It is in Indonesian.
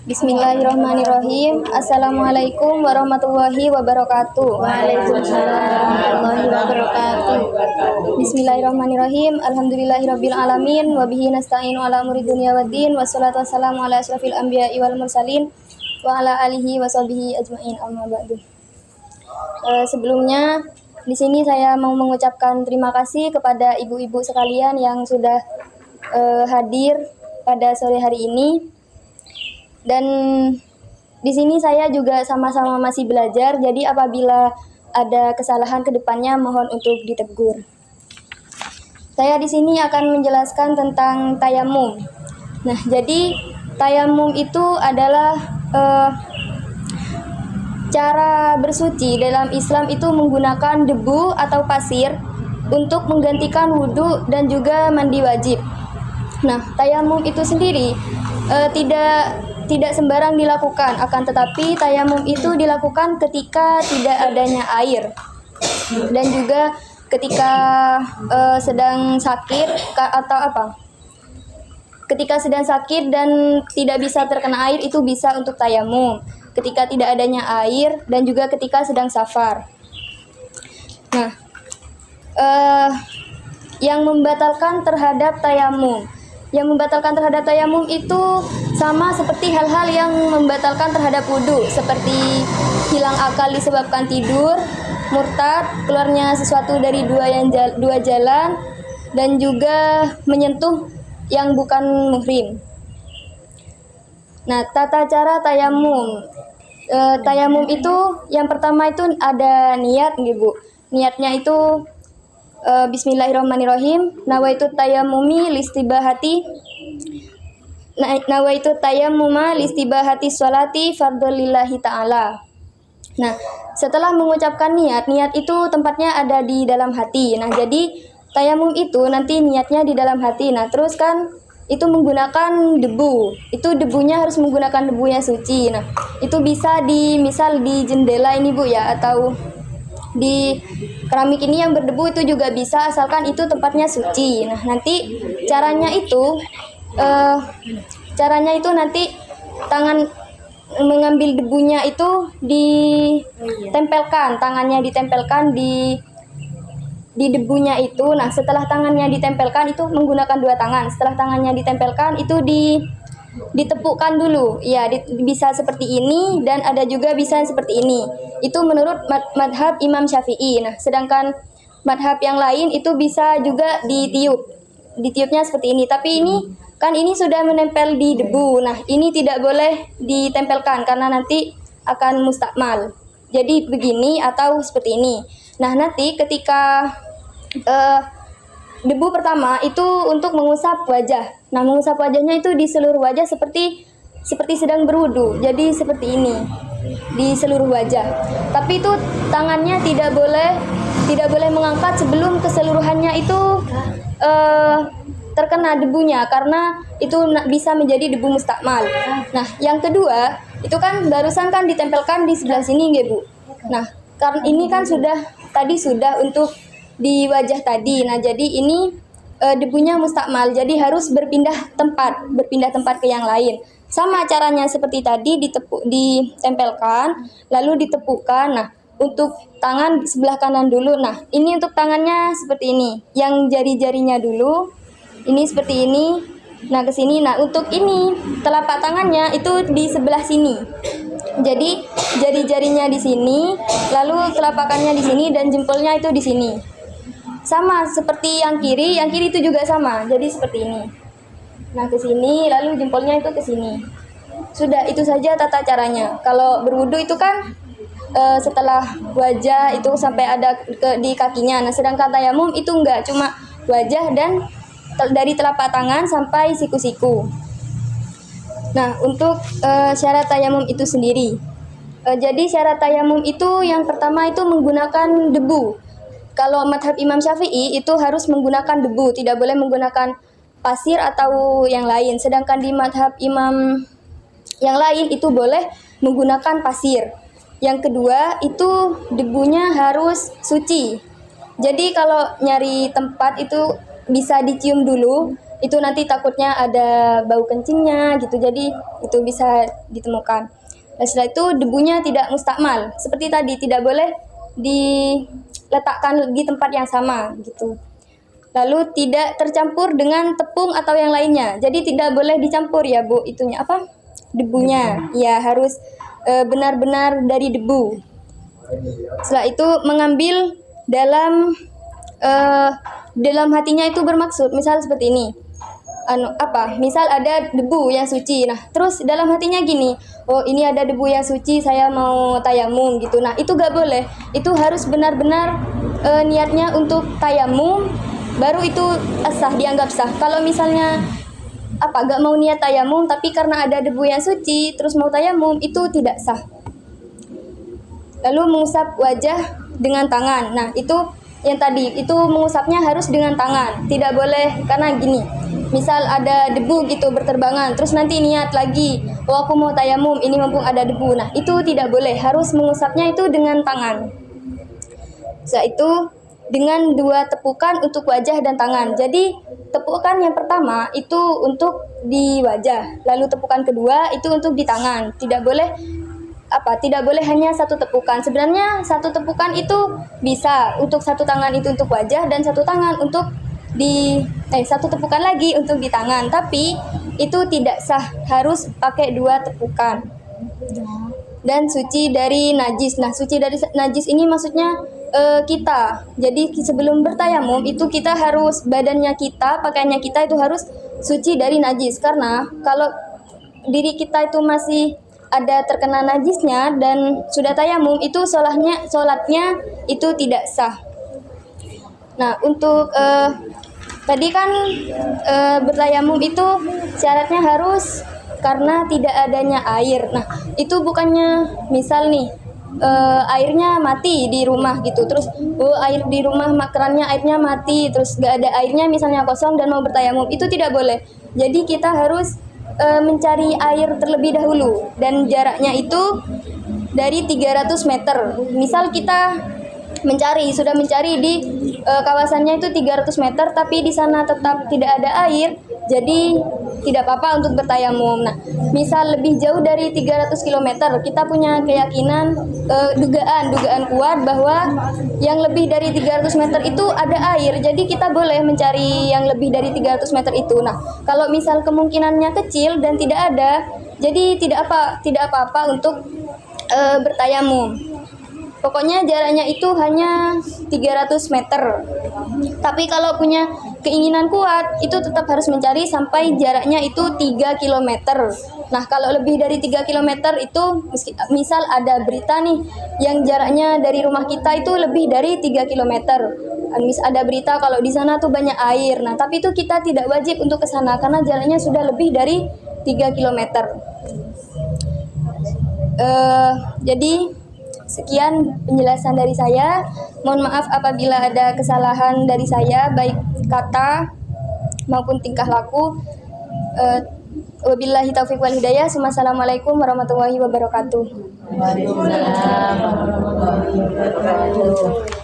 Bismillahirrahmanirrahim. Assalamualaikum warahmatullahi wabarakatuh. Waalaikumsalam warahmatullahi wabarakatuh. Bismillahirrahmanirrahim. Alhamdulillahirabbil alamin wa bihi nasta'inu ala umuri dunya waddin wassalatu wassalamu ala asyrafil anbiya'i wal mursalin wa ala alihi washabihi ajmain. Amma ba'du. Sebelumnya di sini saya mau mengucapkan terima kasih kepada ibu-ibu sekalian yang sudah hadir pada sore hari ini. Dan di sini saya juga sama-sama masih belajar, jadi apabila ada kesalahan ke depannya mohon untuk ditegur. Saya di sini akan menjelaskan tentang tayamum. Nah, jadi tayamum itu adalah cara bersuci dalam Islam itu menggunakan debu atau pasir untuk menggantikan wudhu dan juga mandi wajib. Nah, tayamum itu sendiri tidak sembarang dilakukan, akan tetapi tayamum itu dilakukan ketika tidak adanya air dan juga ketika sedang sakit atau apa. Ketika sedang sakit dan tidak bisa terkena air itu bisa untuk tayamum. Ketika tidak adanya air dan juga ketika sedang safar. Nah, yang membatalkan terhadap tayamum. Yang membatalkan terhadap tayamum itu sama seperti hal-hal yang membatalkan terhadap wudhu, seperti hilang akal disebabkan tidur, murtad, keluarnya sesuatu dari dua jalan, dan juga menyentuh yang bukan muhrim. Nah, tata cara tayamum. Tayamum itu yang pertama itu ada niat, Bu. Niatnya itu Bismillahirrahmanirrahim. Nawaitu tayammumi listibahati sholati fardholillahi ta'ala. Nah, setelah mengucapkan niat itu tempatnya ada di dalam hati. Nah, jadi tayamum itu nanti niatnya di dalam hati. Nah, terus kan itu menggunakan debu. Itu debunya harus menggunakan debu yang suci. Nah, itu bisa misal di jendela ini, Bu, ya, atau di keramik ini yang berdebu itu juga bisa, asalkan itu tempatnya suci. Nah, nanti caranya itu nanti tangan mengambil debunya itu ditempelkan, tangannya ditempelkan di debunya itu. Nah, setelah tangannya ditempelkan itu menggunakan dua tangan. Setelah tangannya ditempelkan itu ditepukkan dulu. Ya, bisa seperti ini dan ada juga bisa seperti ini. Itu menurut madhab Imam Syafi'i. Nah, sedangkan madhab yang lain itu bisa juga ditiup. Ditiupnya seperti ini. Tapi ini sudah menempel di debu. Nah, ini tidak boleh ditempelkan karena nanti akan mustakmal. Jadi begini atau seperti ini. Nah, nanti ketika debu pertama itu untuk mengusap wajah. Nah, mengusap wajahnya itu di seluruh wajah seperti sedang berwudu. Jadi seperti ini di seluruh wajah. Tapi itu tangannya tidak boleh mengangkat sebelum keseluruhannya itu terkena debunya, karena itu bisa menjadi debu mustakmal. Nah, yang kedua itu kan barusan kan ditempelkan di sebelah sini, Bu. Nah, karena ini kan sudah untuk di wajah tadi. Nah, jadi ini debunya mustakmal, jadi harus berpindah tempat ke yang lain. Sama caranya seperti tadi, ditempelkan, lalu ditepukkan. Nah, untuk tangan sebelah kanan dulu. Nah, ini untuk tangannya seperti ini. Yang jari-jarinya dulu, ini seperti ini. Nah, ke sini. Nah, untuk ini telapak tangannya itu di sebelah sini. Jadi jari-jarinya di sini, lalu telapakannya di sini dan jempolnya itu di sini. Sama seperti yang kiri itu juga sama. Jadi seperti ini. Nah, ke sini, lalu jempolnya itu ke sini. Sudah, itu saja tata caranya. Kalau berwudu itu kan setelah wajah itu sampai ada di kakinya. Nah, sedangkan tayamum itu enggak, cuma wajah dan dari telapak tangan sampai siku-siku. Nah, untuk syarat tayamum itu sendiri. Jadi syarat tayamum itu yang pertama itu menggunakan debu. Kalau madhab Imam Syafi'i itu harus menggunakan debu, tidak boleh menggunakan pasir atau yang lain. Sedangkan di madhab imam yang lain itu boleh menggunakan pasir. Yang kedua itu debunya harus suci. Jadi kalau nyari tempat itu bisa dicium dulu. itu nanti takutnya ada bau kencingnya gitu, jadi itu bisa ditemukan. Dan setelah itu debunya tidak mustakmal, seperti tadi tidak boleh diletakkan di tempat yang sama gitu. Lalu tidak tercampur dengan tepung atau yang lainnya, jadi tidak boleh dicampur ya Bu, itunya apa, debunya ya harus benar-benar dari debu. Setelah itu mengambil dalam hatinya itu bermaksud, misal seperti ini, misal ada debu yang suci, nah terus dalam hatinya gini, oh ini ada debu yang suci, saya mau tayamum gitu. Nah itu gak boleh, itu harus benar-benar niatnya untuk tayamum, baru itu sah, dianggap sah. Kalau misalnya gak mau niat tayamum tapi karena ada debu yang suci terus mau tayamum, itu tidak sah. Lalu mengusap wajah dengan tangan. Nah itu yang tadi, itu mengusapnya harus dengan tangan, tidak boleh karena gini, misal ada debu gitu berterbangan, terus nanti niat lagi, oh aku mau tayamum, ini mumpung ada debu. Nah itu tidak boleh, harus mengusapnya itu dengan tangan. Setelah itu dengan 2 tepukan untuk wajah dan tangan. Jadi tepukan yang pertama itu untuk di wajah, lalu tepukan kedua itu untuk di tangan. Tidak boleh hanya 1 tepukan. Sebenarnya 1 tepukan itu bisa untuk 1 tangan itu untuk wajah dan 1 tangan untuk 1 tepukan lagi untuk di tangan. Tapi itu tidak sah, harus pakai 2 tepukan. Dan suci dari najis. Nah, suci dari najis ini maksudnya kita. Jadi sebelum bertayamum itu kita harus, badannya kita, pakaiannya kita itu harus suci dari najis. Karena kalau diri kita itu masih ada terkena najisnya dan sudah tayamum, itu sholatnya itu tidak sah. Nah untuk tadi kan bertayamum itu syaratnya harus karena tidak adanya air. Nah itu bukannya misal nih airnya mati di rumah gitu, terus air di rumah kerannya airnya mati, terus gak ada airnya misalnya kosong dan mau bertayamum, itu tidak boleh. Jadi kita harus mencari air terlebih dahulu dan jaraknya itu dari 300 meter. Misal kita sudah mencari di kawasannya itu 300 meter tapi di sana tetap tidak ada air, jadi tidak apa-apa untuk bertayamum. Nah, misal lebih jauh dari 300 km, kita punya keyakinan, dugaan kuat bahwa yang lebih dari 300 meter itu ada air, jadi kita boleh mencari yang lebih dari 300 meter itu. Nah, kalau misal kemungkinannya kecil dan tidak ada, jadi tidak apa-apa untuk bertayamum. Pokoknya jaraknya itu hanya 300 meter. Tapi kalau punya keinginan kuat, itu tetap harus mencari sampai jaraknya itu 3 km. Nah, kalau lebih dari 3 km itu, misal ada berita nih, yang jaraknya dari rumah kita itu lebih dari 3 km. Ada berita kalau di sana tuh banyak air. Nah, tapi itu kita tidak wajib untuk ke sana karena jaraknya sudah lebih dari 3 km. Jadi sekian penjelasan dari saya. Mohon maaf apabila ada kesalahan dari saya, baik kata maupun tingkah laku. Wabillahi taufiq wal hidayah. Assalamualaikum warahmatullahi wabarakatuh. Waalaikumsalam warahmatullahi wabarakatuh.